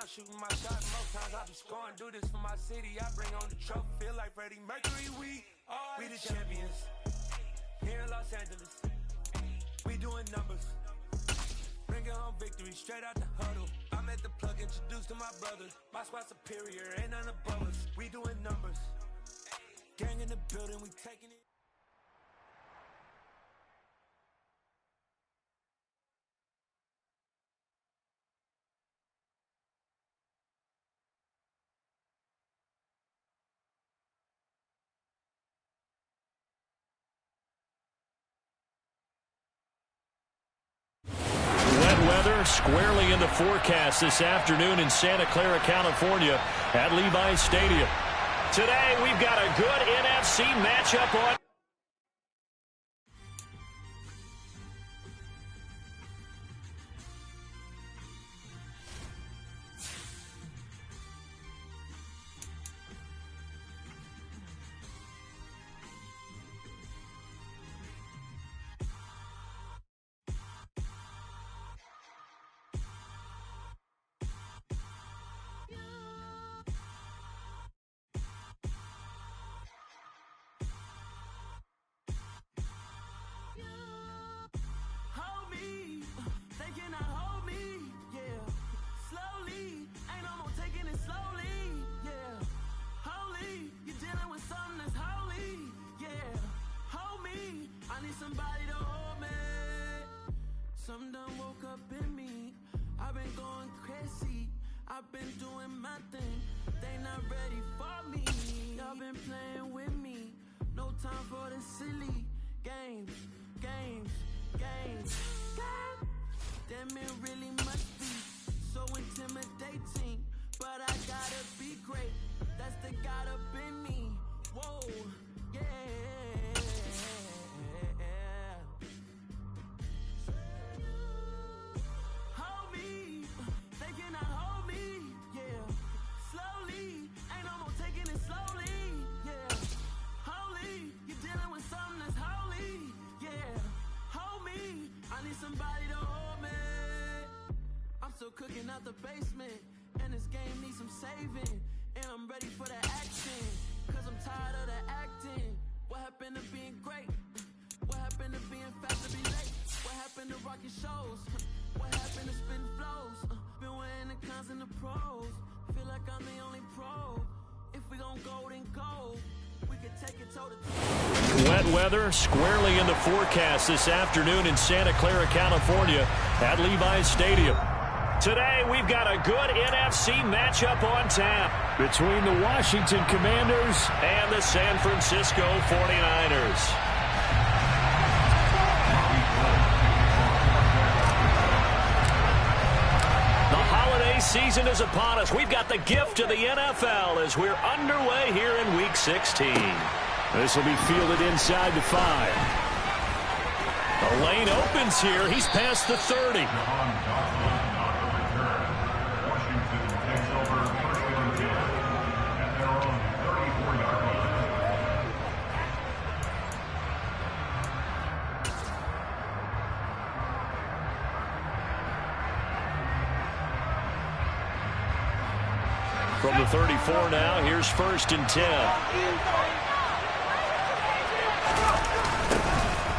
shooting my shot. Most times I be scoring. Do this for my city. I bring on the trophy. Feel like Freddie Mercury. We the champions. Here in Los Angeles. We doing numbers. Bringing home victory straight out the huddle. I'm at the plug, introduced to my brothers. My squad superior, ain't none above us. We doing numbers. Gang in the building, we taking it. Squarely in the forecast this afternoon in Santa Clara, California at Levi's Stadium. Today we've got a good NFC matchup on. Some done woke up in me. I've been going crazy. I've been doing my thing. They not ready for me. Y'all been playing with me. No time for the silly games. Damn, it really must be so intimidating. But I gotta be great. That's the God up in me. Whoa, yeah. Still cooking out the basement, and this game needs some saving, and I'm ready for the action, cause I'm tired of the acting. What happened to being great? What happened to being fast to be late? What happened to rocking shows? What happened to spitting flows? Been wearing the cons and the pros. Feel like I'm the only pro. If we gon' go, then go. We can take it toe to toe. Wet weather squarely in the forecast this afternoon in Santa Clara, California at Levi's Stadium. Today, we've got a good NFC matchup on tap between the Washington Commanders and the San Francisco 49ers. The holiday season is upon us. We've got the gift of the NFL as we're underway here in Week 16. This will be fielded inside the 5. The lane opens here. He's past the 30. From the 34 now, here's 1st and 10.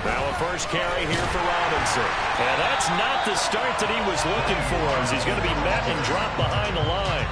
Now a first carry here for Robinson. And that's not the start that he was looking for, as he's going to be met and dropped behind the line.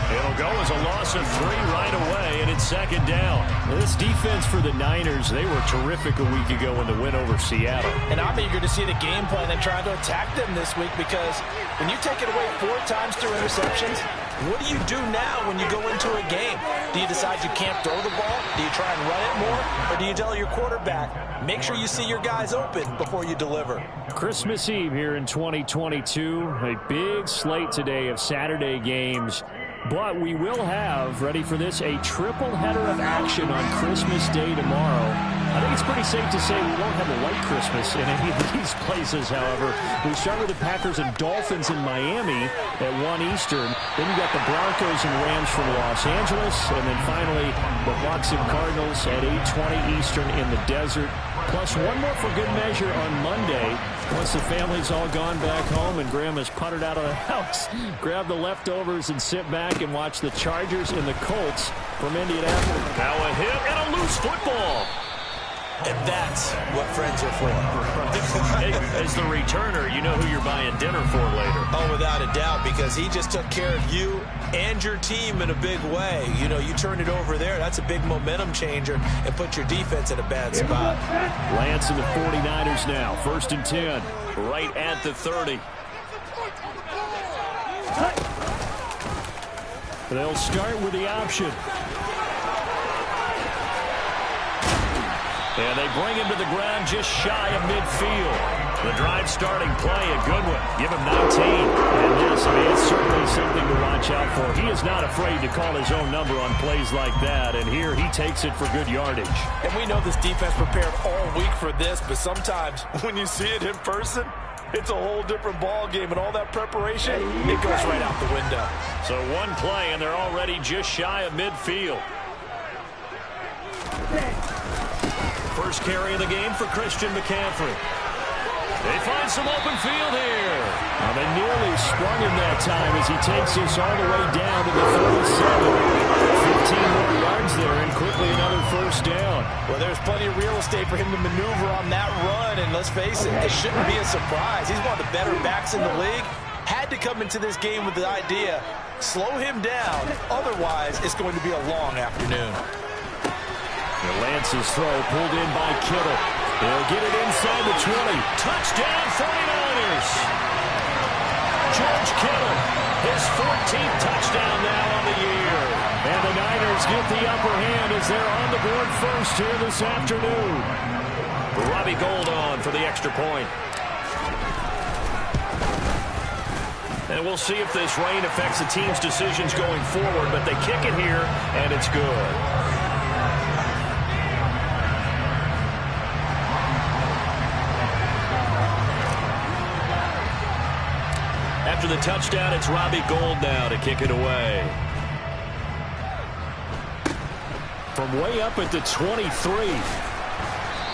It'll go as a loss of 3 right away, and it's 2nd down. This defense for the Niners, they were terrific a week ago in the win over Seattle. And I'm eager to see the game plan and trying to attack them this week, because when you take it away 4 times through interceptions, what do you do now when you go into a game? Do you decide you can't throw the ball? Do you try and run it more? Or do you tell your quarterback, make sure you see your guys open before you deliver? Christmas Eve here in 2022. A big slate today of Saturday games. But we will have, ready for this, a triple header of action on Christmas Day tomorrow. I think it's pretty safe to say we won't have a white Christmas in any of these places, however. We start with the Packers and Dolphins in Miami at 1 Eastern. Then you got the Broncos and Rams from Los Angeles. And then finally, the Bucs and Cardinals at 8:20 Eastern in the desert. Plus one more for good measure on Monday. Once the family's all gone back home and Grandma's puttered out of the house, grab the leftovers and sit back and watch the Chargers and the Colts from Indianapolis. Now a hit and a loose football. And that's what friends are for. Hey, as the returner, you know who you're buying dinner for later. Oh, without a doubt, because he just took care of you and your team in a big way. You know, you turn it over there, that's a big momentum changer, and put your defense in a bad spot. Lance and the 49ers now, 1st and 10. Right at the 30. They'll start with the option. And they bring him to the ground just shy of midfield. The drive starting play, a good one. Give him 19. And this, I mean, it's certainly something to watch out for. He is not afraid to call his own number on plays like that. And here he takes it for good yardage. And we know this defense prepared all week for this, but sometimes when you see it in person, it's a whole different ball game, and all that preparation, it goes right out the window. So one play, and they're already just shy of midfield. First carry of the game for Christian McCaffrey. They find some open field here. Well, they nearly sprung him that time as he takes us all the way down to the 37. 15 more yards there, and quickly another first down. Well, there's plenty of real estate for him to maneuver on that run, and let's face it, it shouldn't be a surprise. He's one of the better backs in the league. Had to come into this game with the idea, slow him down, otherwise it's going to be a long afternoon. Lance's throw pulled in by Kittle. They'll get it inside the 20. Touchdown 49ers. George Kittle, his 14th touchdown now on the year. And the Niners get the upper hand as they're on the board first here this afternoon. Robbie Gould on for the extra point. And we'll see if this rain affects the team's decisions going forward, but they kick it here, and it's good. After the touchdown, it's Robbie Gould now to kick it away. From way up at the 23.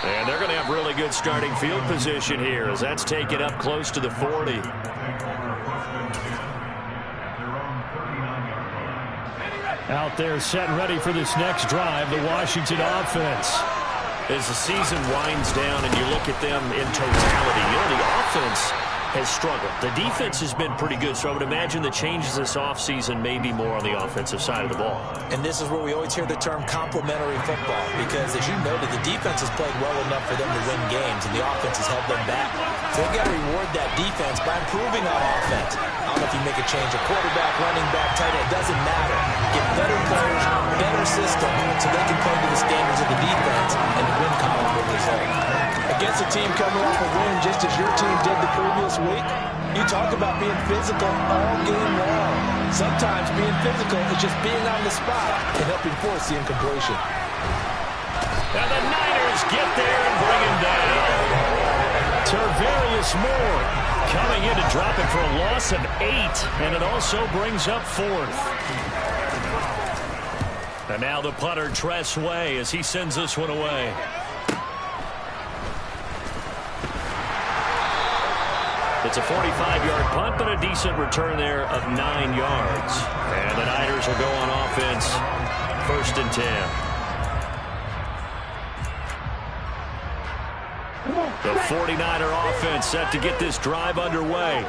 And they're going to have really good starting field position here as that's taken up close to the 40. Out there set and ready for this next drive, the Washington offense. As the season winds down and you look at them in totality, you know, the offense has struggled. The defense has been pretty good, so I would imagine the changes this offseason may be more on the offensive side of the ball. And this is where we always hear the term complementary football, because as you noted, the defense has played well enough for them to win games, and the offense has held them back. So they've got to reward that defense by improving on offense. I don't know if you make a change, a quarterback, running back, tight end, it doesn't matter. Get better players, better system, so they can play to the standards of the defense, and the win column will result. Against a team coming off a win just as your team did the previous week, you talk about being physical all game long. Sometimes being physical is just being on the spot and helping force the incompletion. And the Niners get there and bring him down. Tarvarius Moore coming in to drop it for a loss of 8, and it also brings up 4th. And now the punter, Tress Way, as he sends this one away. It's a 45-yard punt, but a decent return there of 9 yards. And the Niners will go on offense, 1st and 10. The 49er offense set to get this drive underway.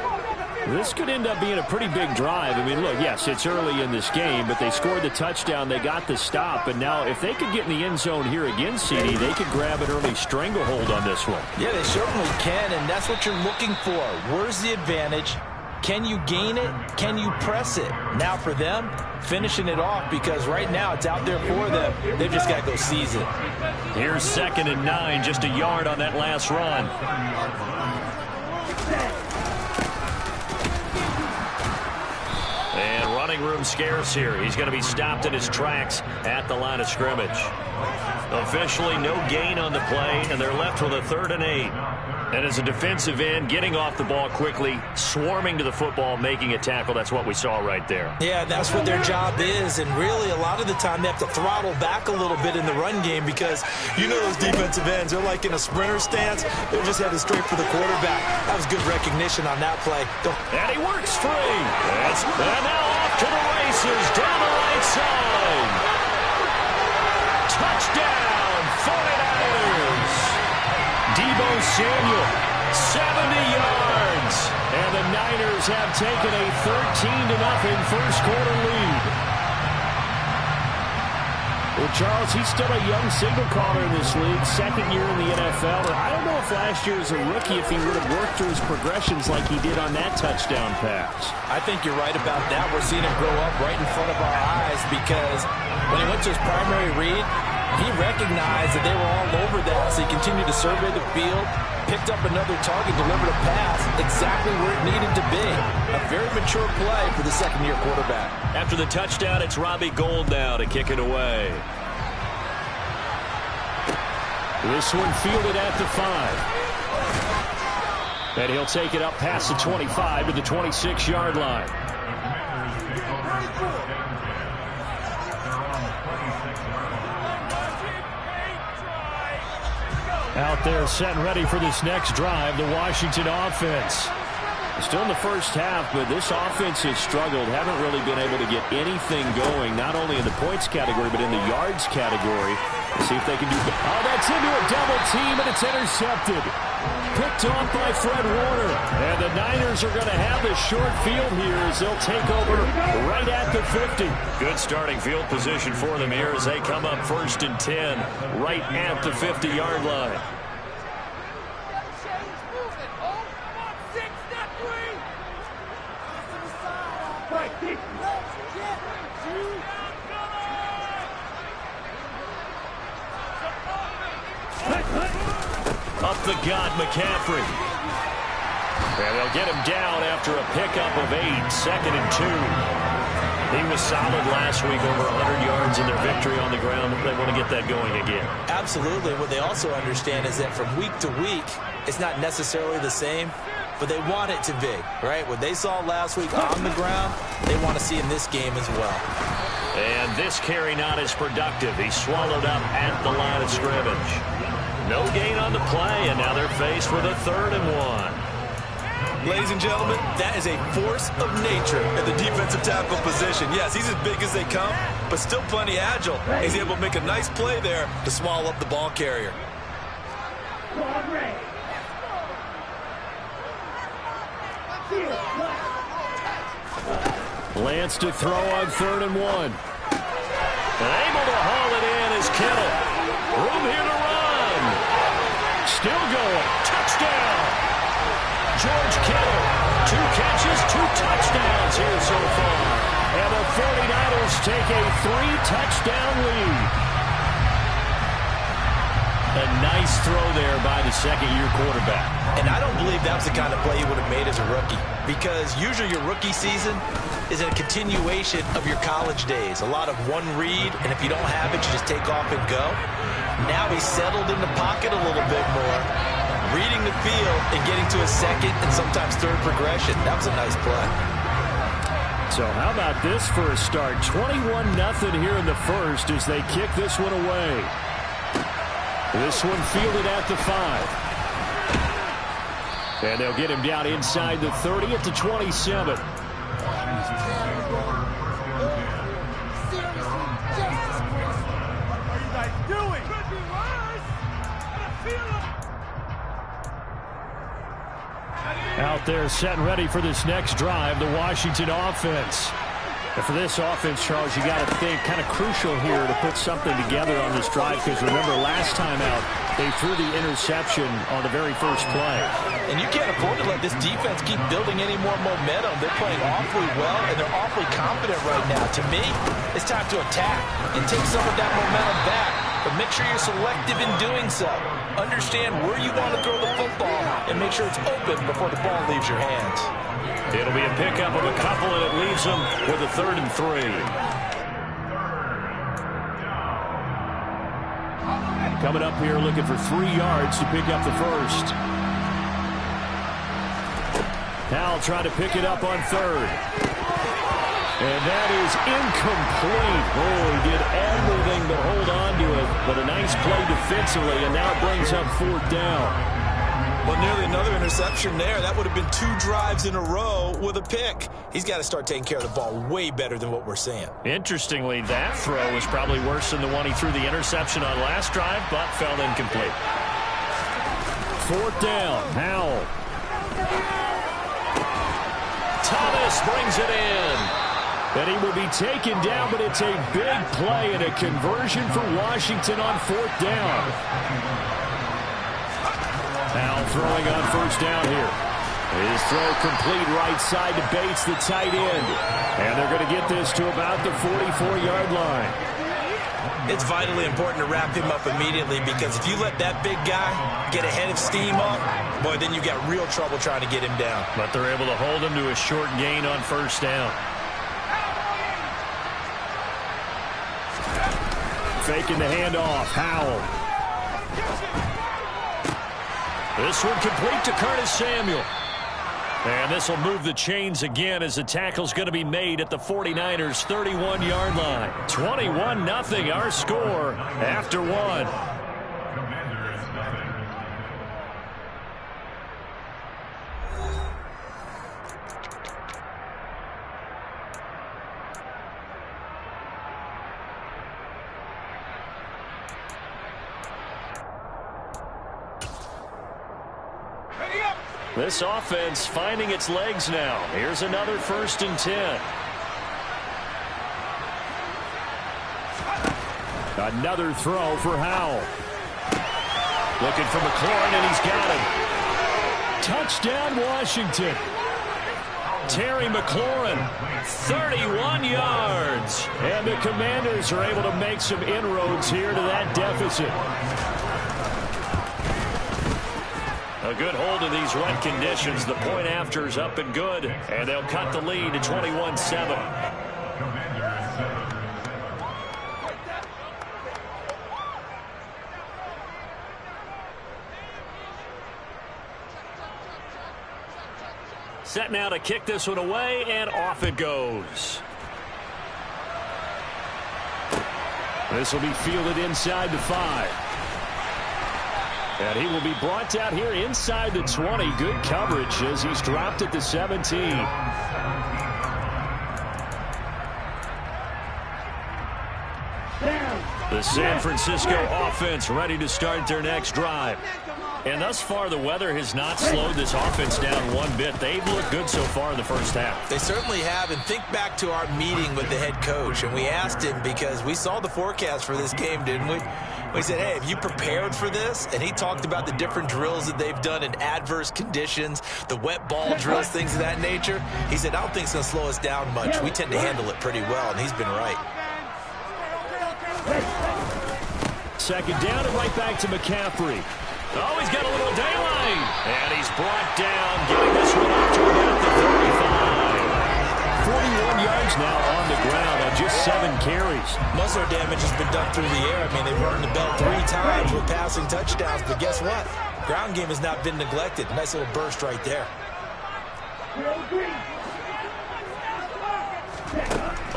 This could end up being a pretty big drive. I mean, look, yes, it's early in this game, but they scored the touchdown. They got the stop. And now if they could get in the end zone here again, CD, they could grab an early stranglehold on this one. Yeah, they certainly can, and that's what you're looking for. Where's the advantage? Can you gain it? Can you press it? Now for them, finishing it off, because right now it's out there for them. They've just got to go seize it. Here's 2nd and 9, just a yard on that last run. And running room scarce here. He's going to be stopped in his tracks at the line of scrimmage. Officially no gain on the play, and they're left with a 3rd and 8. And as a defensive end, getting off the ball quickly, swarming to the football, making a tackle, that's what we saw right there. Yeah, that's what their job is, and really a lot of the time they have to throttle back a little bit in the run game because you know those defensive ends, they're like in a sprinter stance. They're just headed straight for the quarterback. That was good recognition on that play. And he works free. And now off to the races down the right side. Touchdown, 49ers. Deebo Samuel, 70 yards. And the Niners have taken a 13-0 first quarter lead. Well, Charles, he's still a young signal caller in this league, 2nd year in the NFL. I don't know if last year as a rookie, if he would have worked through his progressions like he did on that touchdown pass. I think you're right about that. We're seeing him grow up right in front of our eyes because when he went to his primary read, he recognized that they were all over that, so he continued to survey the field, picked up another target, delivered a pass exactly where it needed to be. A very mature play for the 2nd-year quarterback. After the touchdown, it's Robbie Gould now to kick it away. This one fielded at the 5. And he'll take it up past the 25 to the 26-yard line. Out there set and ready for this next drive, the Washington offense. Still in the first half, but this offense has struggled. Haven't really been able to get anything going, not only in the points category, but in the yards category. See if they can do... Oh, that's into a double team, and it's intercepted. Picked off by Fred Warner. And the Niners are going to have the short field here as they'll take over right at the 50. Good starting field position for them here as they come up 1st and 10 right at the 50-yard line. Up the gut, McCaffrey. And they'll get him down after a pickup of 8, 2nd and 2. He was solid last week, over 100 yards in their victory on the ground. They want to get that going again. Absolutely. What they also understand is that from week to week, it's not necessarily the same, but they want it to be, right? What they saw last week on the ground, they want to see in this game as well. And this carry not as productive. He swallowed up at the line of scrimmage. No gain on the play, and now they're faced with a 3rd and 1. Ladies and gentlemen, that is a force of nature at the defensive tackle position. Yes, he's as big as they come, but still plenty agile. He's able to make a nice play there to swallow up the ball carrier. Lance to throw on 3rd and 1. And able to haul it in is Kittle. Room here to run. Still going. Touchdown. George Kittle. 2 catches, 2 touchdowns here so far. And the 49ers take a 3-touchdown lead. A nice throw there by the 2nd-year quarterback. And I don't believe that was the kind of play he would have made as a rookie, because usually your rookie season is a continuation of your college days. A lot of one read, and if you don't have it, you just take off and go. Now he's settled in the pocket a little bit more, reading the field and getting to a 2nd and sometimes 3rd progression. That was a nice play. So how about this for a start? 21-0 here in the first as they kick this one away. This one fielded at the 5. And they'll get him down inside the 30 at the 27. Out there set and ready for this next drive, the Washington offense. And for this offense, Charles, you got to think kind of crucial here to put something together on this drive, because remember last time out, they threw the interception on the very first play. And you can't afford to let this defense keep building any more momentum. They're playing awfully well, and they're awfully confident right now. To me, it's time to attack and take some of that momentum back. But make sure you're selective in doing so. Understand where you want to throw the football and make sure it's open before the ball leaves your hands. It'll be a pickup of a couple, and it leaves them with a 3rd and 3. coming up here looking for 3 yards to pick up the first. Howell trying to pick it up on 3rd. And that is incomplete. Oh, he did everything but hold on to it. But a nice play defensively, and now it brings up 4th down. Well, nearly another interception there. That would have been 2 drives in a row with a pick. He's got to start taking care of the ball way better than what we're seeing. Interestingly, that throw was probably worse than the one he threw the interception on last drive, but fell incomplete. 4th down, Howell. Thomas brings it in. And he will be taken down, but it's a big play and a conversion for Washington on 4th down. Now throwing on 1st down here. His throw complete right side to Bates, the tight end. And they're going to get this to about the 44-yard line. It's vitally important to wrap him up immediately, because if you let that big guy get a head of steam up, boy, then you've got real trouble trying to get him down. But they're able to hold him to a short gain on 1st down. Faking the handoff, Howell. This one complete to Curtis Samuel. And this will move the chains again as the tackle's going to be made at the 49ers' 31-yard line. 21-0 our score after 1. This offense finding its legs now. Here's another 1st and 10. Another throw for Howell. Looking for McLaurin, and he's got him. Touchdown, Washington. Terry McLaurin, 31 yards. And the Commanders are able to make some inroads here to that deficit. A good hold of these wet conditions. The point after is up and good, and they'll cut the lead to 21-7. Set now to kick this one away, and off it goes. This will be fielded inside the 5. And he will be brought down here inside the 20. Good coverage as he's dropped at the 17. The San Francisco offense ready to start their next drive. And thus far, the weather has not slowed this offense down one bit. They've looked good so far in the first half. They certainly have. And think back to our meeting with the head coach. And we asked him, because we saw the forecast for this game, didn't we? We said, hey, have you prepared for this? And he talked about the different drills that they've done in adverse conditions, the wet ball drills, things of that nature. He said, I don't think it's going to slow us down much. We tend to handle it pretty well, and he's been right. 2nd down and right back to McCaffrey. Oh, he's got a little daylight. And he's brought down, getting this one up to about the 35. 41 yards now on the ground on just 7 carries. Muscle damage has been done through the air. I mean, they've run the bell 3 times with passing touchdowns, but guess what? Ground game has not been neglected. Nice little burst right there.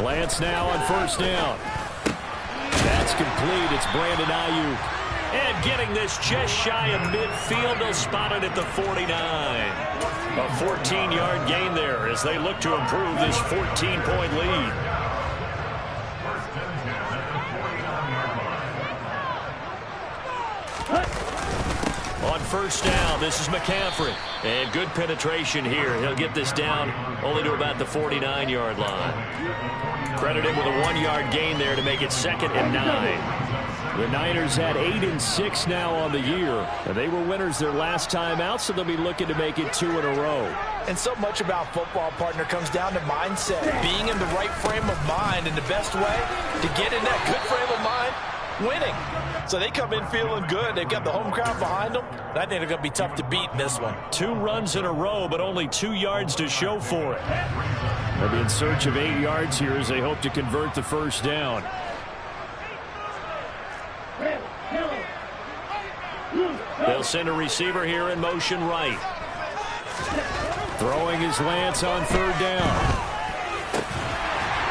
Lance now on 1st down. That's complete. It's Brandon Ayuk. And getting this just shy of midfield, they'll spot it at the 49. A 14-yard gain there as they look to improve this 14-point lead. On 1st down, this is McCaffrey. And good penetration here. He'll get this down only to about the 49-yard line. Credit him with a 1-yard gain there to make it 2nd and 9. The Niners had 8-6 now on the year. And they were winners their last time out, so they'll be looking to make it 2 in a row. And so much about football, partner, comes down to mindset. Being in the right frame of mind, and the best way to get in that good frame of mind, winning. So they come in feeling good. They've got the home crowd behind them. And I think they're going to be tough to beat in this one. 2 runs in a row, but only 2 yards to show for it. They'll be in search of 8 yards here as they hope to convert the 1st down. They'll send a receiver here in motion right. Throwing his lance on third down.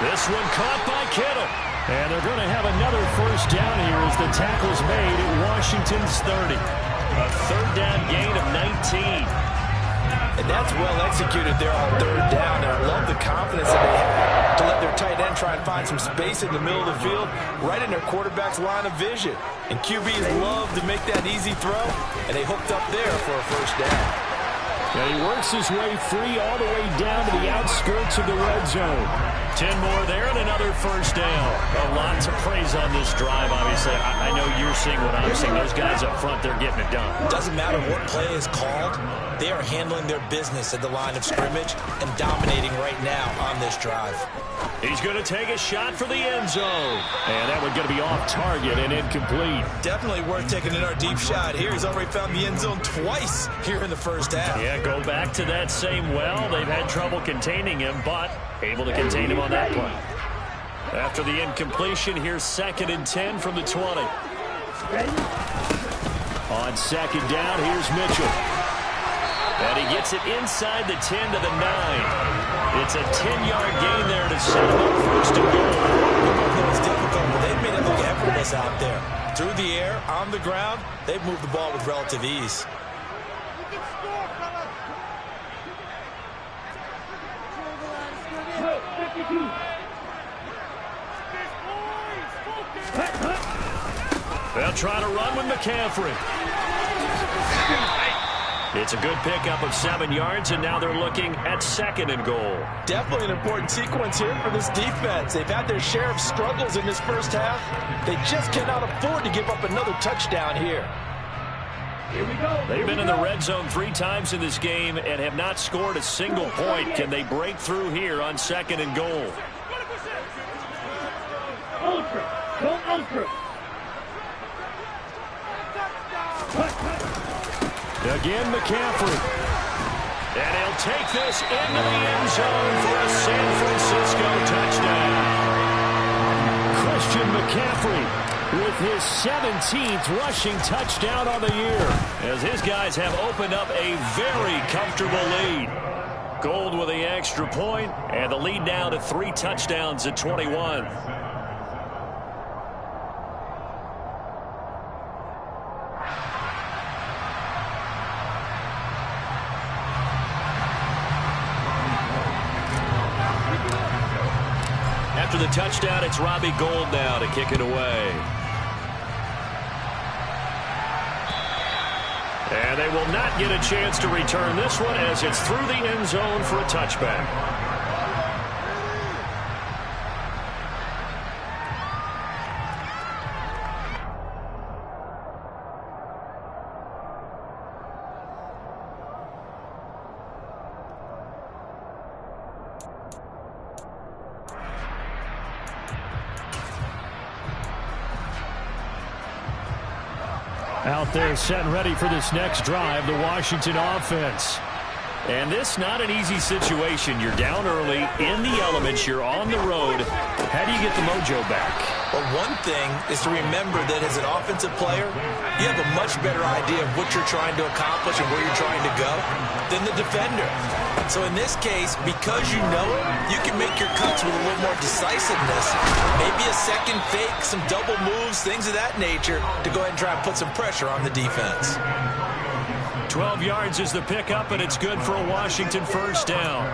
This one caught by Kittle. And they're going to have another first down here as the tackle's made at Washington's 30. A third down gain of 19. And that's well executed there on third down. And I love the confidence that they have to let their tight end try and find some space in the middle of the field, right in their quarterback's line of vision. And QBs love to make that easy throw, and they hooked up there for a first down. And he works his way free all the way down to the outskirts of the red zone. 10 more there and another first down. A lot to praise on this drive, obviously. I know you're seeing what I'm seeing. Those guys up front, they're getting it done. Doesn't matter what play is called. They are handling their business at the line of scrimmage and dominating right now on this drive. He's going to take a shot for the end zone. And that one's going to be off target and incomplete. Definitely worth taking in our deep shot here. He's already found the end zone twice here in the first half. Yeah, go back to that same well. They've had trouble containing him, but able to contain him on that play. After the incompletion, here's 2nd and 10 from the 20. On second down, here's Mitchell. And he gets it inside the 10 to the 9. It's a 10-yard gain there to set him up first and goal. It was difficult, but they've made it look effortless out there. Through the air, on the ground, they've moved the ball with relative ease. They'll try to run with McCaffrey. It's a good pickup of 7 yards, and now they're looking at 2nd and goal. Definitely an important sequence here for this defense. They've had their share of struggles in this first half. They just cannot afford to give up another touchdown here. Here we go. They've been in the red zone 3 times in this game and have not scored a single point. Can they break through here on 2nd and goal? Ultra. Again, McCaffrey. And he'll take this into the end zone for a San Francisco touchdown. Christian McCaffrey with his 17th rushing touchdown on the year. As his guys have opened up a very comfortable lead. Gold with the extra point, and the lead now to 3 touchdowns at 21. After the touchdown, it's Robbie Gould now to kick it away. And they will not get a chance to return this one as it's through the end zone for a touchback. Out there set and ready for this next drive, the Washington offense. And this not an easy situation. You're down early, in the elements, you're on the road. How do you get the mojo back? Well, one thing is to remember that as an offensive player, you have a much better idea of what you're trying to accomplish and where you're trying to go than the defender. So in this case, because you know it, you can make your cuts with a little more decisiveness. Maybe a second fake, some double moves, things of that nature to go ahead and try and put some pressure on the defense. 12 yards is the pickup, and it's good for a Washington first down.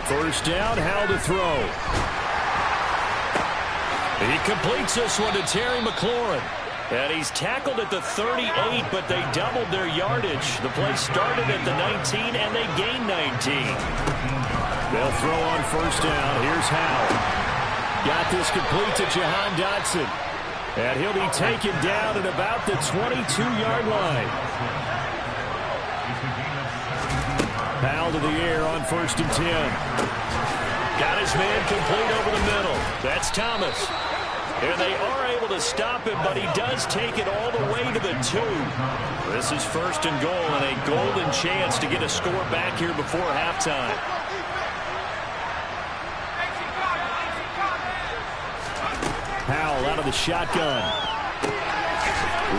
First down, how to throw. He completes this one to Terry McLaurin. And he's tackled at the 38, but they doubled their yardage. The play started at the 19, and they gained 19. They'll throw on first down. Here's Howell. Got this complete to Jahan Dotson. And he'll be taken down at about the 22-yard line. Powell to the air on first and 10. Got his man complete over the middle. That's Thomas. And they are able to stop him, but he does take it all the way to the 2. This is 1st and goal and a golden chance to get a score back here before halftime. Powell out of the shotgun.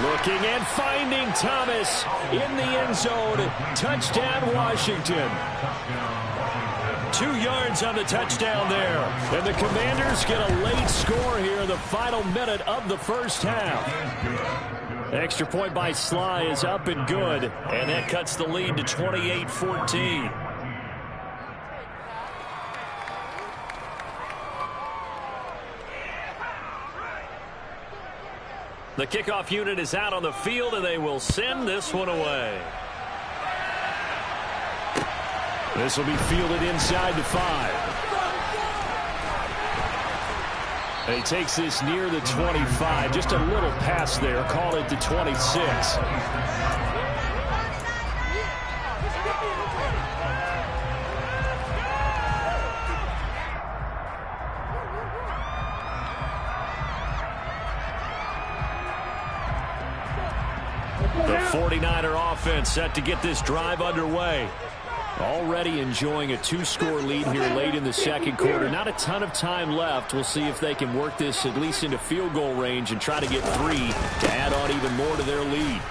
Looking and finding Thomas in the end zone. Touchdown, Washington. 2 yards on the touchdown there. And the Commanders get a late score here in the final minute of the first half. Extra point by Sly is up and good. And that cuts the lead to 28-14. The kickoff unit is out on the field, and they will send this one away. This will be fielded inside the 5. And he takes this near the 25. Just a little pass there. Call it the 26. The 49er offense set to get this drive underway. Already enjoying a 2-score lead here late in the second quarter. Not a ton of time left. We'll see if they can work this at least into field goal range and try to get 3 to add on even more to their lead.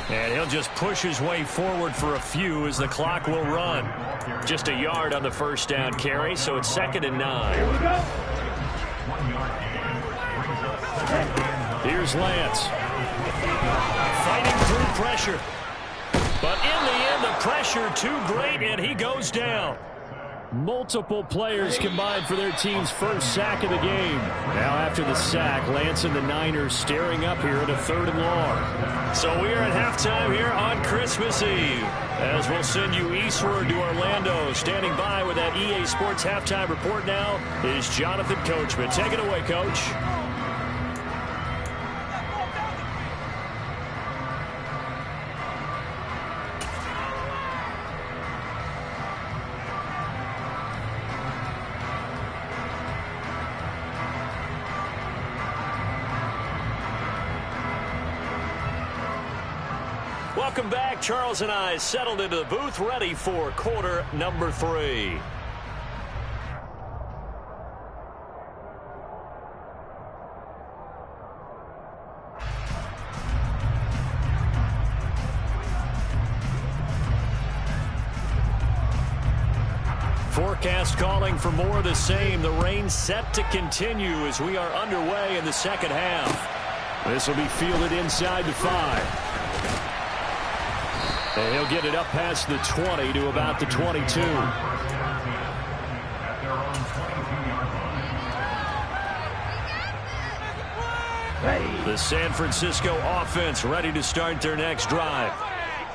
And he'll just push his way forward for a few as the clock will run. Just a yard on the first down carry, so it's 2nd and 9. Here's Lance. Fighting through pressure. But in the end, the pressure too great, and he goes down. Multiple players combined for their team's first sack of the game. Now after the sack, Lance and the Niners staring up here at a 3rd and long. So we are at halftime here on Christmas Eve, as we'll send you eastward to Orlando. Standing by with that EA Sports halftime report now is Jonathan Coachman. Take it away, Coach. Welcome back. Charles and I settled into the booth, ready for quarter number 3. Forecast calling for more of the same. The rain set to continue as we are underway in the second half. This will be fielded inside the 5. And he'll get it up past the 20 to about the 22. The San Francisco offense ready to start their next drive.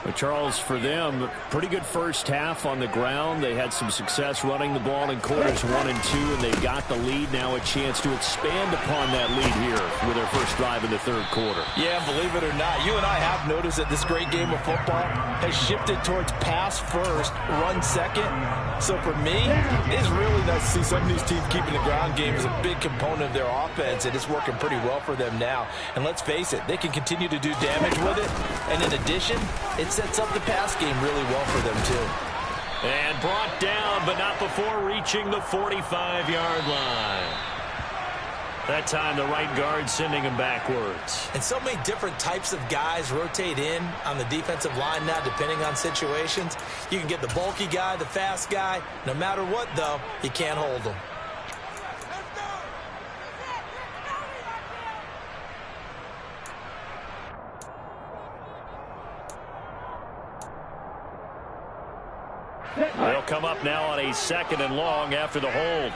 But Charles, for them, pretty good first half on the ground. They had some success running the ball in quarters 1 and 2, and they've got the lead now, a chance to expand upon that lead here with their first drive in the 3rd quarter. Yeah, believe it or not, you and I have noticed that this great game of football has shifted towards pass first, run second. So for me, it's really nice to see some of these teams keeping the ground game as a big component of their offense, and it's working pretty well for them now. And let's face it, they can continue to do damage with it. And in addition, it sets up the pass game really well for them, too. And brought down, but not before reaching the 45-yard line. That time, the right guard sending him backwards. And so many different types of guys rotate in on the defensive line now, depending on situations. You can get the bulky guy, the fast guy. No matter what, though, you can't hold them. They'll come up now on a 2nd and long after the hold.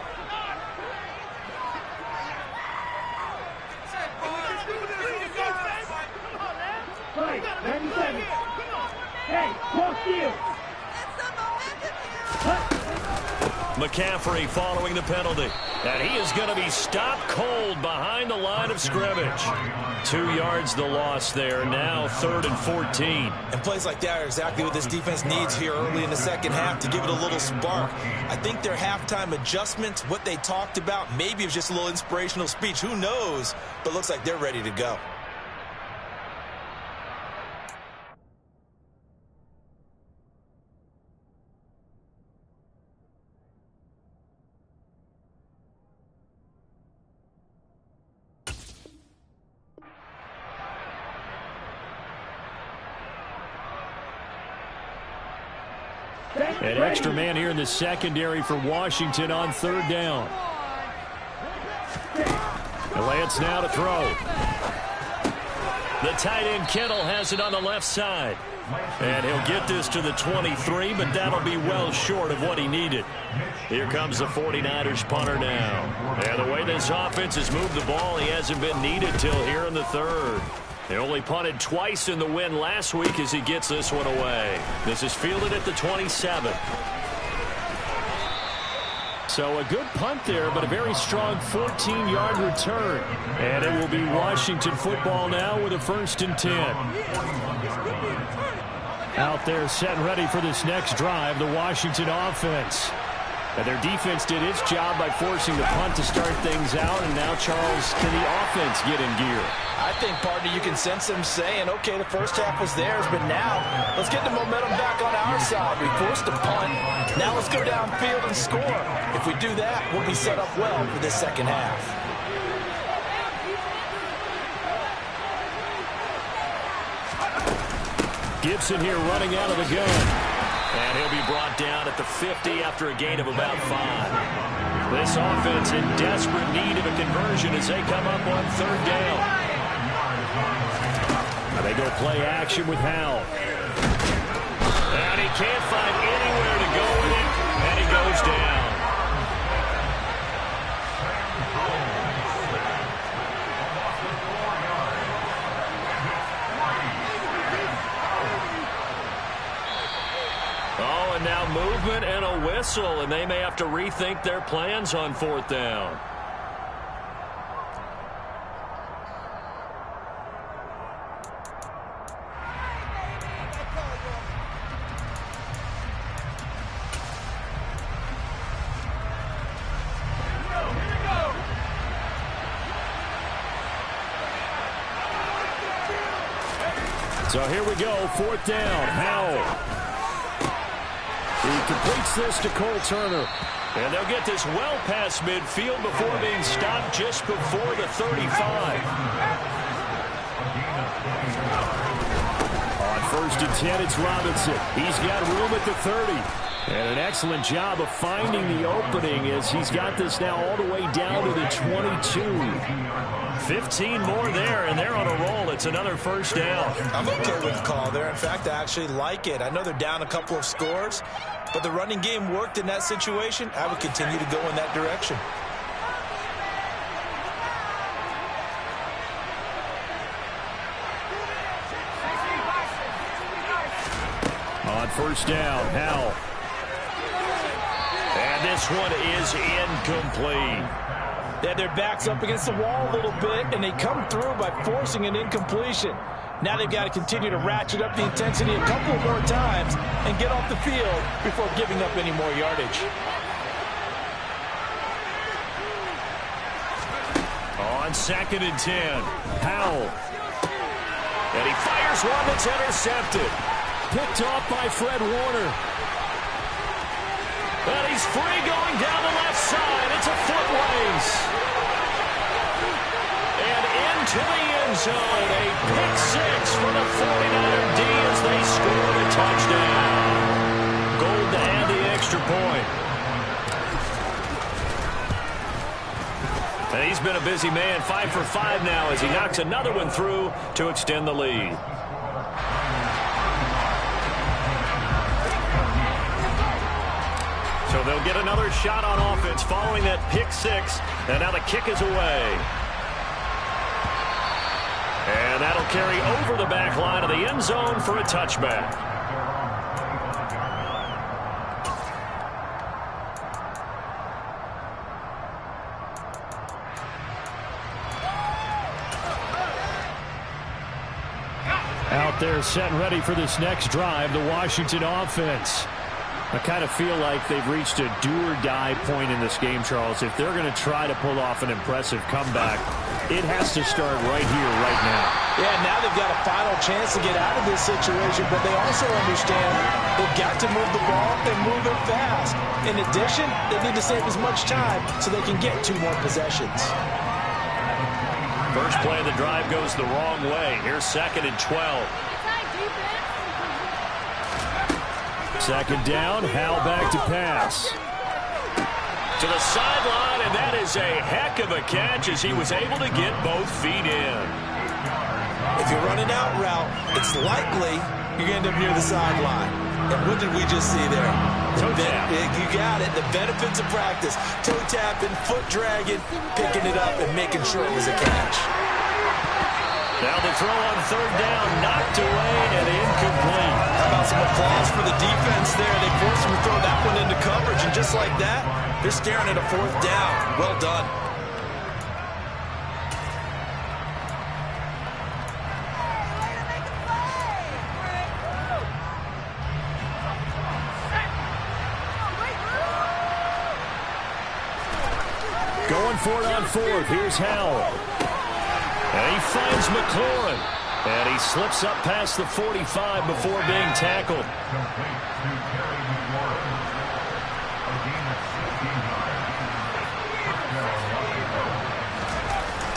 McCaffrey following the penalty. And he is going to be stopped cold behind the line of scrimmage. 2 yards the loss there. Now 3rd and 14. And plays like that are exactly what this defense needs here early in the second half to give it a little spark. I think their halftime adjustments, what they talked about, maybe it was just a little inspirational speech. Who knows? But looks like they're ready to go. An extra man here in the secondary for Washington on 3rd down. The Lance now to throw. The tight end Kittle has it on the left side. And he'll get this to the 23, but that'll be well short of what he needed. Here comes the 49ers punter now. And the way this offense has moved the ball, he hasn't been needed till here in the 3rd. They only punted twice in the win last week as he gets this one away. This is fielded at the 27. So a good punt there, but a very strong 14-yard return. And it will be Washington football now with a 1st and 10. Out there set and ready for this next drive, the Washington offense. And their defense did its job by forcing the punt to start things out. And now, Charles, can the offense get in gear? I think, partner, you can sense them saying, okay, the first half was theirs, but now let's get the momentum back on our side. We forced a punt. Now let's go downfield and score. If we do that, we'll be set up well for this second half. Gibson here running out of the gun. And he'll be brought down at the 50 after a gain of about 5. This offense in desperate need of a conversion as they come up on 3rd down. And they go play action with Howell. And he can't find anywhere to go with it, and he goes down. Now movement and a whistle, and they may have to rethink their plans on 4th down. So here we go, 4th down, Howell. He completes this to Cole Turner. And they'll get this well past midfield before being stopped just before the 35. On 1st and 10, it's Robinson. He's got room at the 30. And an excellent job of finding the opening as he's got this now all the way down to the 22. 15 more there, and they're on a roll. It's another 1st down. I'm okay with the call there. In fact, I actually like it. I know they're down a couple of scores, but the running game worked in that situation. I would continue to go in that direction. On 1st down, Howell. And this one is incomplete. They had their backs up against the wall a little bit, and they come through by forcing an incompletion. Now they've got to continue to ratchet up the intensity a couple more times and get off the field before giving up any more yardage. On 2nd and 10, Howell. And he fires one that's intercepted. Picked off by Fred Warner. And he's free going down the left side. It's a foot race. And into the end zone. A pick 6 for the 49er D as they scored a touchdown. Gold to add the extra point. And he's been a busy man. 5 for 5 now as he knocks another one through to extend the lead. So they'll get another shot on offense following that pick 6. And now the kick is away. And that'll carry over the back line of the end zone for a touchback. They're set and ready for this next drive, the Washington offense. I kind of feel like they've reached a do-or-die point in this game, Charles. If they're going to try to pull off an impressive comeback, it has to start right here, right now. Yeah, now they've got a final chance to get out of this situation, but they also understand they've got to move the ball and move it fast. In addition, they need to save as much time so they can get 2 more possessions. First play of the drive goes the wrong way. Here's 2nd and 12. Second down, Howell back to pass. To the sideline, and that is a heck of a catch as he was able to get both feet in. If you're running out route, it's likely you're going to end up near the sideline. And what did we just see there? Toe tap. You got it. The benefits of practice. Toe tapping, foot dragging, picking it up, and making sure it was a catch. Now the throw on 3rd down, knocked away and incomplete. How about some applause for the defense there? They forced him to throw that one into coverage, and just like that, they're staring at a 4th down. Well done. Going for it on 4th. Here's Howell. And he finds McLaurin. And he slips up past the 45 before being tackled.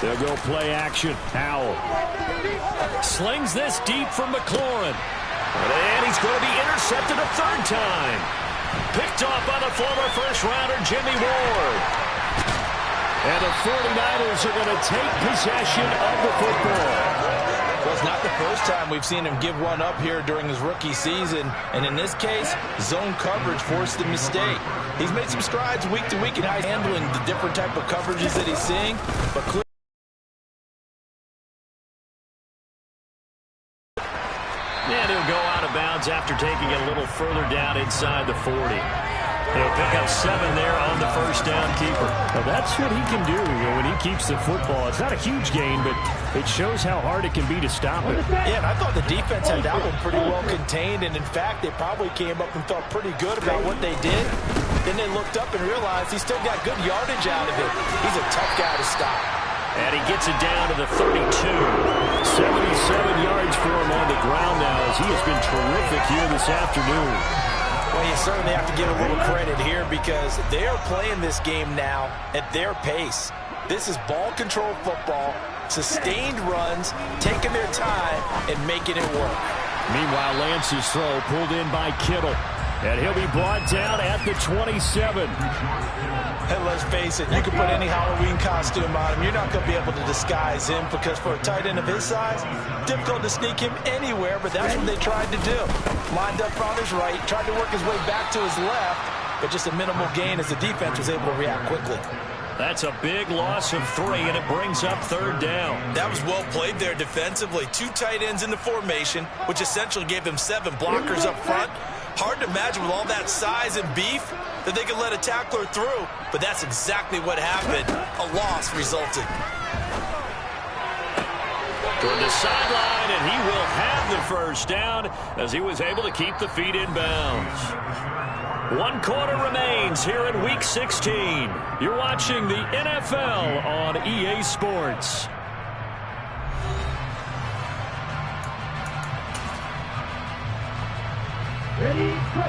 They'll go play action. Howell slings this deep from McLaurin. And he's going to be intercepted a 3rd time. Picked off by the former first-rounder Jimmy Ward. And the 49ers are going to take possession of the football. Well, it's not the first time we've seen him give one up here during his rookie season. And in this case, zone coverage forced the mistake. He's made some strides week to week in handling the different type of coverages that he's seeing. But clearly, and he'll go out of bounds after taking it a little further down inside the 40. He'll pick up 7 there on the first down keeper. Well, that's what he can do when he keeps the football. It's not a huge gain, but it shows how hard it can be to stop it. Yeah, and I thought the defense had that one pretty well contained, and in fact, they probably came up and felt pretty good about what they did. Then they looked up and realized he still got good yardage out of it. He's a tough guy to stop. And he gets it down to the 32. 77 yards for him on the ground now as he has been terrific here this afternoon. Well, you certainly have to give a little credit here because they are playing this game now at their pace. This is ball control football, sustained runs, taking their time, and making it work. Meanwhile, Lance's throw pulled in by Kittle. And he'll be brought down at the 27. And let's face it, you can put any Halloween costume on him. You're not going to be able to disguise him because for a tight end of his size, difficult to sneak him anywhere, but that's what they tried to do. Lined up on his right, tried to work his way back to his left, but just a minimal gain as the defense was able to react quickly. That's a big loss of 3, and it brings up 3rd down. That was well played there defensively. 2 tight ends in the formation, which essentially gave them 7 blockers up front. Hard to imagine with all that size and beef that they could let a tackler through, but that's exactly what happened. A loss resulted. Toward the sideline, and he will have the first down as he was able to keep the feet in bounds. 1 quarter remains here in Week 16. You're watching the NFL on EA Sports. Ready, go.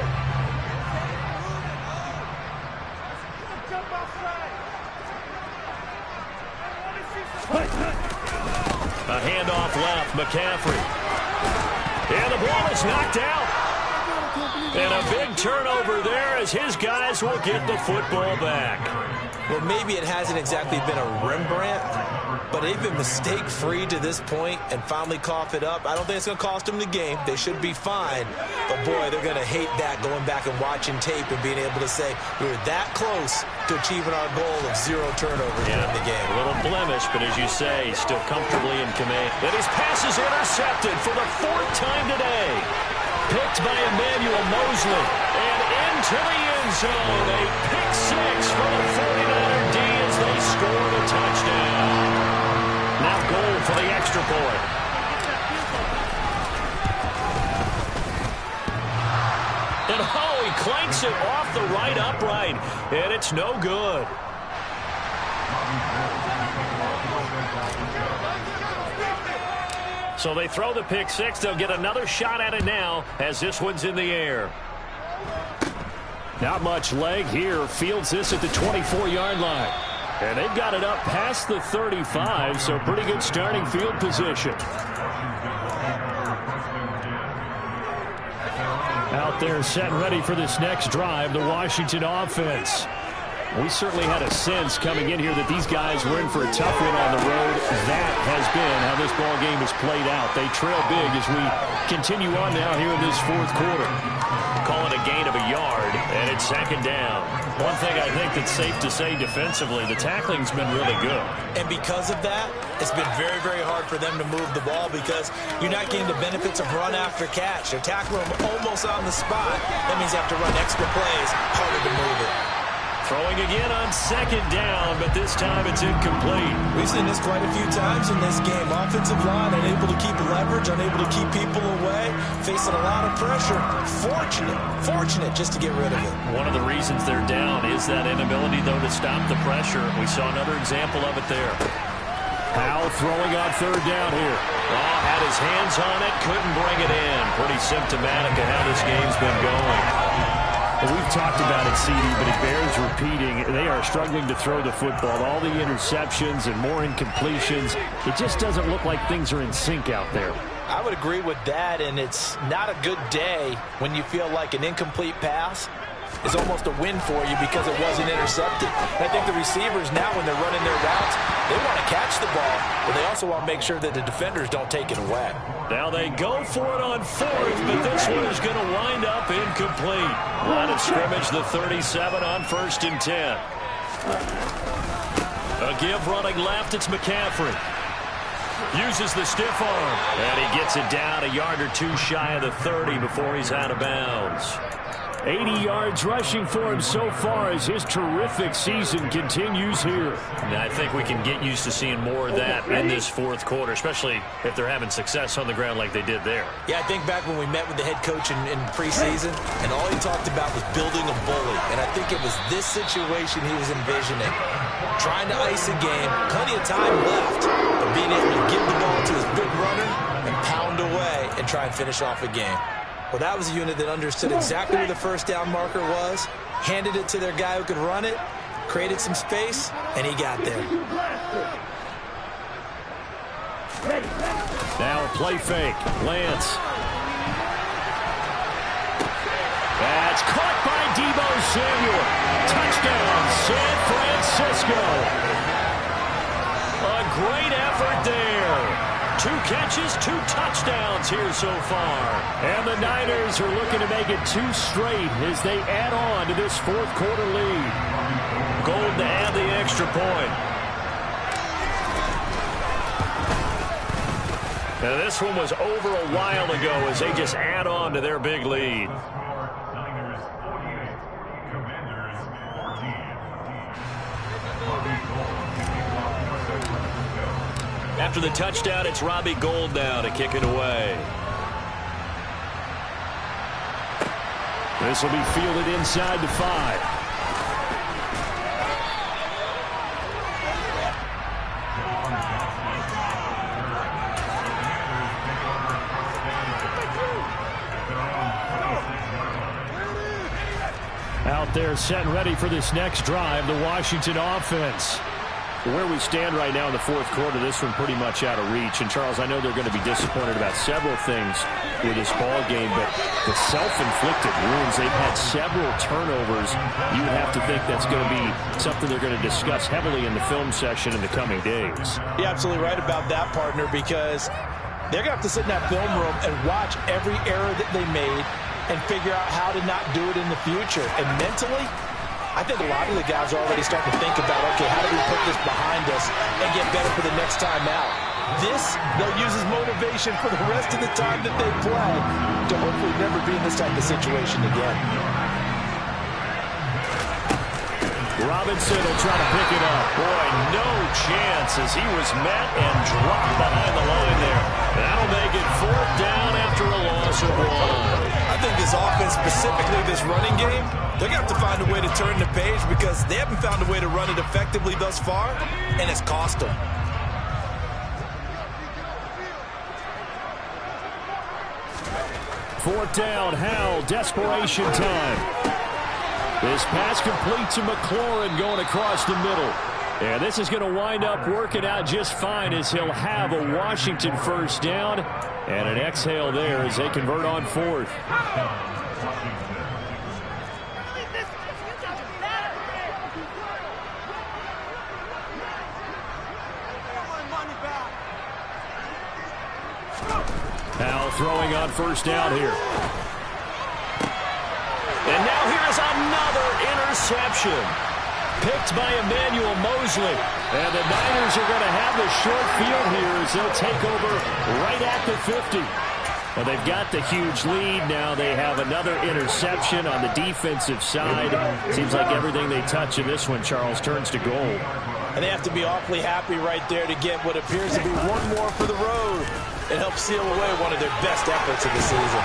A handoff left, McCaffrey. And the ball is knocked out. And a big turnover there as his guys will get the football back. Well, maybe it hasn't exactly been a Rembrandt, but they've been mistake-free to this point and finally cough it up. I don't think it's going to cost them the game. They should be fine. But, boy, they're going to hate that going back and watching tape and being able to say we were that close to achieving our goal of 0 turnovers in the game. A little blemish, but as you say, still comfortably in command. And his pass is intercepted for the 4th time today. Picked by Emmanuel Mosley. And into the end zone. A pick 6 for the 49er D as they score the touchdown. Now goal for the extra point. hits it off the right upright, and it's no good. So they throw the pick six. They'll get another shot at it now as this one's in the air. Not much leg here. Fields this at the 24-yard line. And they've got it up past the 35, so pretty good starting field position. Out there set and ready for this next drive, the Washington offense. We certainly had a sense coming in here that these guys were in for a tough one on the road. That has been how this ball game has played out. They trail big as we continue on now here in this fourth quarter. Call it a gain of a yard, and it's second down. One thing I think that's safe to say defensively, the tackling's been really good. And because of that, it's been very, very hard for them to move the ball because you're not getting the benefits of run after catch. They're tackling them almost on the spot. That means they have to run extra plays, harder to move it. Throwing again on second down, but this time it's incomplete. We've seen this quite a few times in this game. Offensive line unable to keep leverage, unable to keep people away, facing a lot of pressure. Fortunate just to get rid of it. One of the reasons they're down is that inability, though, to stop the pressure. We saw another example of it there. Powell throwing on third down here. Oh, had his hands on it, couldn't bring it in. Pretty symptomatic of how this game's been going. We've talked about it, CD, but it bears repeating. They are struggling to throw the football. All the interceptions and more incompletions. It just doesn't look like things are in sync out there. I would agree with that, and it's not a good day when you feel like an incomplete pass is almost a win for you because it wasn't intercepted. And I think the receivers now, when they're running their routes, they want to catch the ball, but they also want to make sure that the defenders don't take it away. Now they go for it on fourth, but this one is going to wind up incomplete. Line of scrimmage, the 37 on 1st and 10. A give running left, it's McCaffrey. Uses the stiff arm, and he gets it down a yard or two shy of the 30 before he's out of bounds. 80 yards rushing for him so far as his terrific season continues here. And I think we can get used to seeing more of that in this fourth quarter, especially if they're having success on the ground like they did there. Yeah, I think back when we met with the head coach in preseason, and all he talked about was building a bully. And I think it was this situation he was envisioning. Trying to ice a game, plenty of time left, but being able to give the ball to his big runner and pound away and try and finish off a game. Well, that was a unit that understood exactly where the first down marker was, handed it to their guy who could run it, created some space, and he got there. Now a play fake. Lance. That's caught by Deebo Samuel. Touchdown, San Francisco. A great effort there. 2 catches, 2 touchdowns here so far. And the Niners are looking to make it 2 straight as they add on to this fourth quarter lead. Gold to add the extra point. Now this one was over a while ago as they just add on to their big lead. After the touchdown, it's Robbie Gould now to kick it away. This will be fielded inside the 5. Out there set and ready for this next drive, the Washington offense. Where we stand right now in the fourth quarter, this one pretty much out of reach. And, Charles, I know they're going to be disappointed about several things with this ball game, but the self-inflicted wounds, they've had several turnovers. You would have to think that's going to be something they're going to discuss heavily in the film session in the coming days. You're absolutely right about that, partner, because they're going to have to sit in that film room and watch every error that they made and figure out how to not do it in the future. And mentally, I think a lot of the guys are already starting to think about, okay, how do we put this behind us and get better for the next time out? This, they'll use as motivation for the rest of the time that they play to hopefully never be in this type of situation again. Robinson will try to pick it up. Boy, no chance as he was met and dropped behind the line there. That'll make it 4th down after a loss of 1. I think this offense specifically this running game, they're going to have to find a way to turn the page because they haven't found a way to run it effectively thus far, and it's cost them. Fourth down, Howell, desperation time. This pass complete to McLaurin going across the middle. And this is going to wind up working out just fine as he'll have a Washington first down. And an exhale there as they convert on fourth. Howell throwing on first down here. And now here's another interception. Picked by Emmanuel Mosley. And the Niners are going to have the short field here as they'll take over right at the 50. Well, they've got the huge lead. Now they have another interception on the defensive side. Seems like everything they touch in this one, Charles, turns to gold. And they have to be awfully happy right there to get what appears to be one more for the road. It helps seal away one of their best efforts of the season.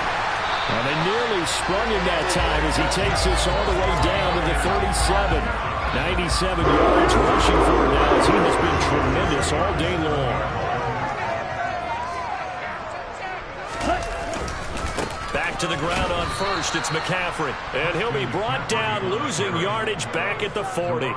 Well, they nearly sprung him that time as he takes this all the way down to the 37. 97 yards rushing for him now as he has been tremendous all day long. Back to the ground on first, it's McCaffrey. And he'll be brought down, losing yardage back at the 40.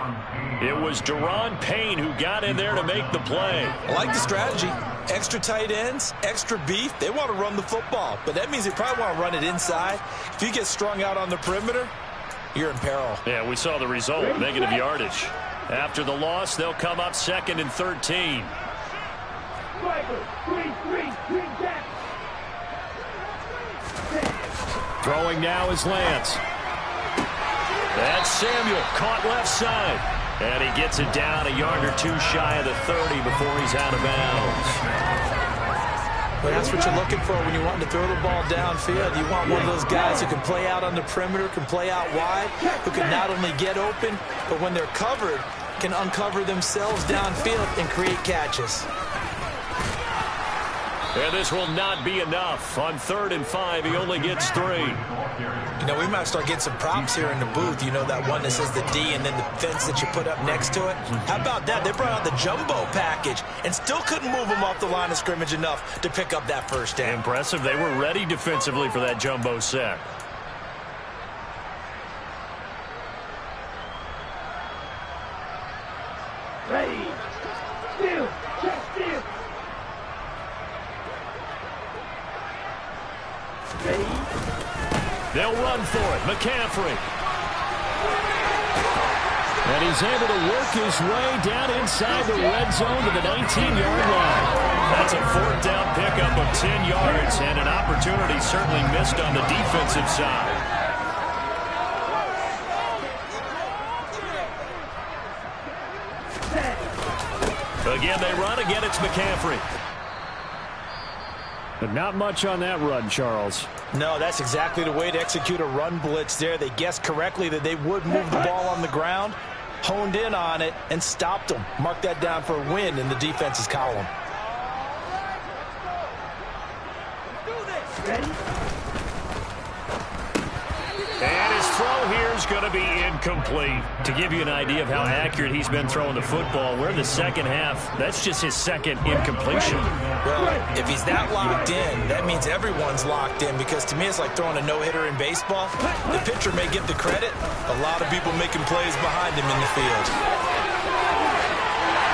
It was Daron Payne who got in there to make the play. I like the strategy. Extra tight ends, extra beef. They want to run the football, but that means they probably want to run it inside. If you get strung out on the perimeter, you're in peril. Yeah, we saw the result, negative yardage. After the loss, they'll come up 2nd and 13. Throwing now is Lance. That's Samuel, caught left side. And he gets it down a yard or two shy of the 30 before he's out of bounds. Well, that's what you're looking for when you want to throw the ball downfield. You want one of those guys who can play out on the perimeter, can play out wide, who can not only get open, but when they're covered, can uncover themselves downfield and create catches. And this will not be enough. On 3rd and 5, he only gets 3. You know, we might start getting some props here in the booth. You know, that one that says the D and then the fence that you put up next to it. How about that? They brought out the jumbo package and still couldn't move them off the line of scrimmage enough to pick up that first down. Impressive. They were ready defensively for that jumbo set. Ready. Still. Check still. Ready. They'll run for it. McCaffrey. And he's able to work his way down inside the red zone to the 19-yard line. That's a 4th down pickup of 10 yards and an opportunity certainly missed on the defensive side. Again, they run. Again, it's McCaffrey. But not much on that run, Charles. No, that's exactly the way to execute a run blitz there. They guessed correctly that they would move the ball on the ground, honed in on it, and stopped them. Mark that down for a win in the defense's column. And his throw here is going to be incomplete. To give you an idea of how accurate he's been throwing the football, we're in the second half. That's just his second incompletion. Well, if he's that locked in, that means everyone's locked in, because to me it's like throwing a no-hitter in baseball. The pitcher may get the credit. A lot of people making plays behind him in the field.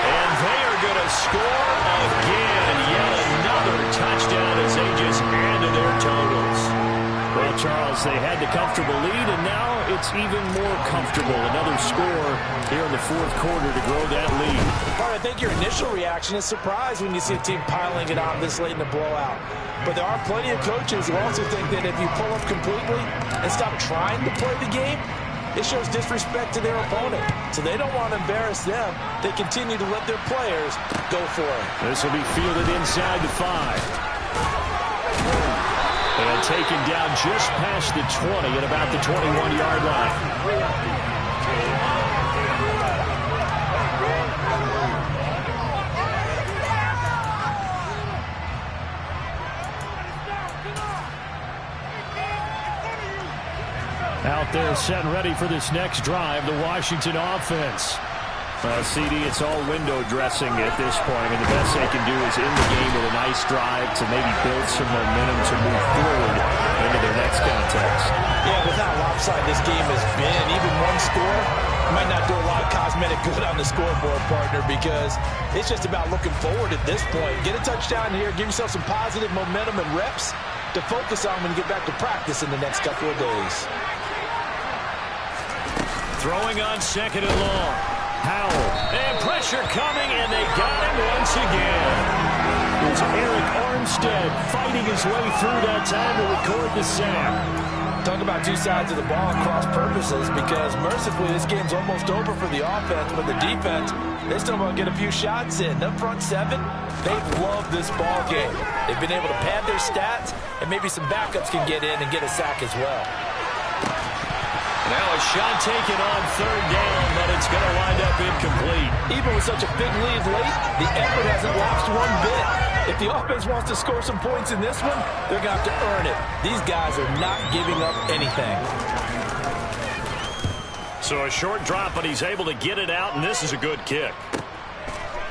And they are going to score again. Yet another touchdown as they just add to their totals. Well, Charles, they had the comfortable lead, and now it's even more comfortable. Another score here in the 4th quarter to grow that lead. Well, I think your initial reaction is surprise when you see a team piling it on this late in the blowout. But there are plenty of coaches who also think that if you pull up completely and stop trying to play the game, it shows disrespect to their opponent. So they don't want to embarrass them. They continue to let their players go for it. This will be fielded inside the 5. And taken down just past the 20 at about the 21-yard line. Out there set and ready for this next drive, the Washington offense. CD, it's all window dressing at this point. I mean, the best they can do is in the game with a nice drive to maybe build some momentum to move forward into their next contest. Yeah, with how lopsided this game has been, even one score might not do a lot of cosmetic good on the scoreboard, partner, because it's just about looking forward at this point. Get a touchdown here, give yourself some positive momentum and reps to focus on when you get back to practice in the next couple of days. Throwing on second and long. Howell, and pressure coming, and they got him once again. It's Eric Armstead fighting his way through that time to record the sack. Talk about two sides of the ball and cross purposes, because mercifully this game's almost over for the offense, but the defense, they still want to get a few shots in. Up front seven, they love this ball game. They've been able to pad their stats, and maybe some backups can get in and get a sack as well. Now a shot taken on third down, but it's going to wind up incomplete. Even with such a big lead late, the effort hasn't lapsed one bit. If the offense wants to score some points in this one, they're going to have to earn it. These guys are not giving up anything. So a short drop, but he's able to get it out, and this is a good kick.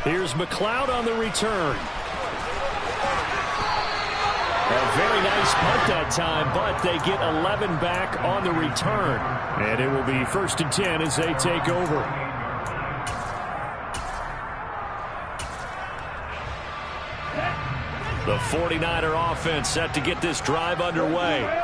Here's McLeod on the return. A very nice punt that time, but they get 11 back on the return. And it will be 1st and 10 as they take over. The 49er offense set to get this drive underway.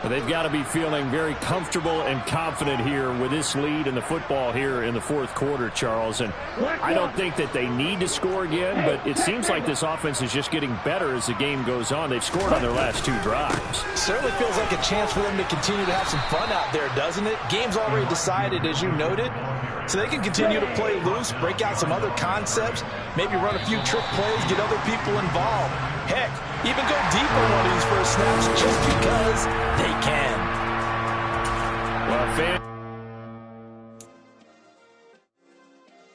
They've got to be feeling very comfortable and confident here with this lead in the football here in the fourth quarter, Charles. And I don't think that they need to score again, but it seems like this offense is just getting better as the game goes on. They've scored on their last two drives. Certainly feels like a chance for them to continue to have some fun out there, doesn't it? Game's already decided, as you noted, so they can continue to play loose, break out some other concepts, maybe run a few trick plays, get other people involved. Heck, even go deep on one of these first snaps just because they can. Well, fan.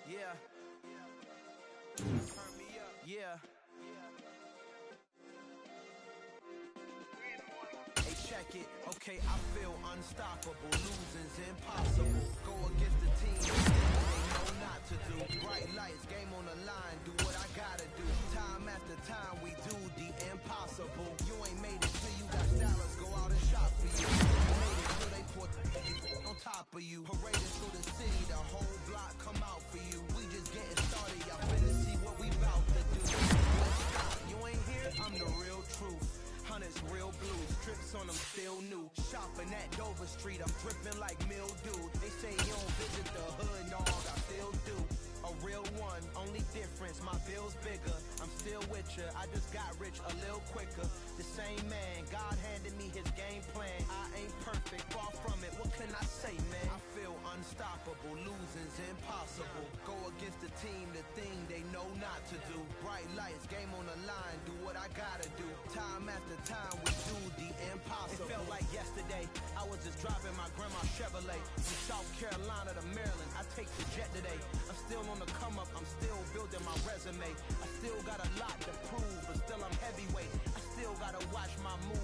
Yeah. Turn me up. Yeah. Hey, check it. Okay, I feel unstoppable. Losing's impossible. Go against the team they know not to do. Bright lights, game on the line. Do what I gotta do. Time after time, we do the impossible. You ain't made it till you got stylers. Go out and shop for you. You made it till they put on top of you. Parading through the city, the whole block come out for you. We just getting started. Y'all finna see what we bout to do. Stop. You ain't here, I'm the real truth. Hunters real blue, strips on them still new. Shopping at Dover Street, I'm dripping like mildew. They say you don't visit the hood, dog, I still do. A real one, only difference, my bill's bigger. I'm still with ya, I just got rich a little quicker. The same man, God handed me his game plan. I ain't perfect, far from it, what can I say, man? I feel unstoppable, losing's impossible. Go against the team, the thing they know not to do. Bright lights, game on the line, do what I gotta do. Time after time, we do the impossible. It felt like yesterday, I was just driving my grandma's Chevrolet from South Carolina to Maryland. I take the jet today. I'm still on the come up, I'm still building my resume. I still got a lot to prove, but still I'm heavyweight. I still gotta watch my moves.